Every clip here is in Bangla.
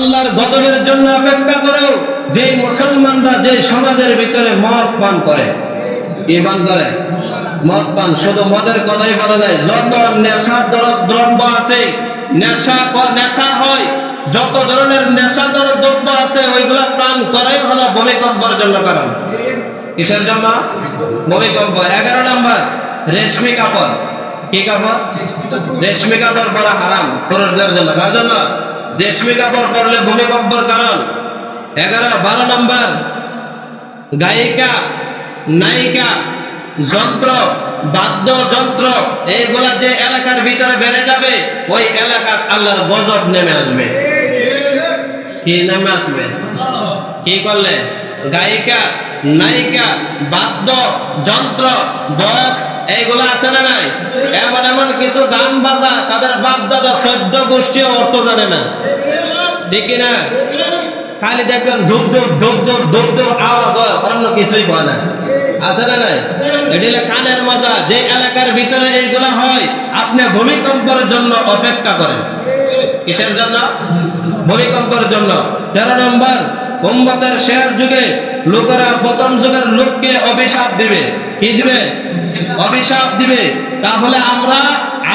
আল্লাহর গজবের জন্য অপেক্ষা করো। যে মুসলমানরা যে সমাজের ভিতরে মদ পান করে, কি পান করে? মদ পান। শুধু মদের কথাই বলা যায়, যত নেশার দ্রব্য আছে, নেশা হয়, যত ধরনের নেশাদার দ্রব্য আছে ওইগুলা পান করাই হলো ভূমিকম্পের জন্য কারণ। কিসের জন্য? ভূমিকম্প। 11 নম্বর, রেশমি কাপড়। কি কাপড়? রেশমি কাপড় পরা হারাম পুরুষদের জন্য। কার জন্য? রেশমি কাপড় পরলে ভূমিকম্পের কারণ। 12 নম্বর, গায়িকা, নায়িকা, যন্ত্র, বাদ্যযন্ত্র, এইগুলা যে এলাকার ভিতরে বেড়ে যাবে, ওই এলাকার আল্লাহর গজব নেমে আসবে। কি নেমে আসবে? কি করলে? গায়িকা, নায়িকা, বাদ্য যন্ত্র, বক্স, এইগুলা আছে না নাই? এমন এমন কিছু গান বাজা, তাদের বাপ দাদা 14 গোষ্ঠী অর্থ জানে না, ঠিক কিনা? খালি দেখবেন ধুপ ধুপ ধুপ ধুপ ধুপ ধুপ আওয়াজ হয়, অন্য কিছুই হয় না, আছে না নাই? এটি হলো কানের মজা। যে এলাকার ভিতরে এইগুলা হয়, আপনি ভূমিকম্পের জন্য অপেক্ষা করেন। কিসের জন্য? ভূমিকম্পের জন্য। 13 নম্বর, উম্মতের শেষ যুগে লোকেরা প্রথম যুগের লোককে অভিশাপ দিবে। কি দিবে? অভিশাপ দিবে। তাহলে আমরা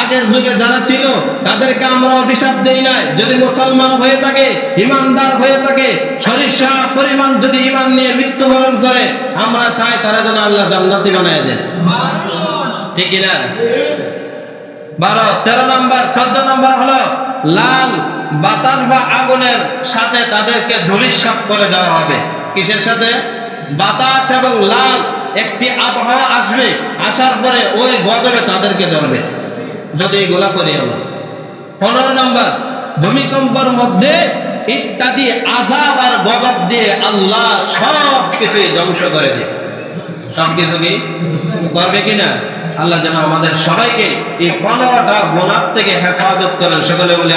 আগের যুগে যারা ছিল তাদেরকে আমরা অভিশাপ দেই নাই। যদি মুসলমান হয়ে থাকে, ইমানদার হয়ে থাকে, সরিষা পরিমাণ যদি ইমান নিয়ে মৃত্যুবরণ করে, আমরা চাই তারা যেন আল্লাহ জান্নাতি বানায় দেন, ঠিক কিনা? 13 নম্বর। 14 নম্বর হলো লাল বাতাস বা আগুনের সাথে তাদেরকে ধূলিসাৎ করে দেওয়া হবে। কিসের সাথে? বাতাস এবং লাল একটি আবহাওয়া আসবে, আসার পরে ওই গজবে তাদেরকে ধরবে যদি এগুলা করি আমরা। 15 নম্বর, ভূমিকম্পের মধ্যে ইত্যাদি আযাব আর গজব দিয়ে আল্লাহ সব কিছুই ধ্বংস করে দেবে। সব কিছু কি করবে কিনা? আল্লাহ যেন আমাদের সবাইকে এই 15টা গুনাহ থেকে হেফাজত করেন। সকলে বলে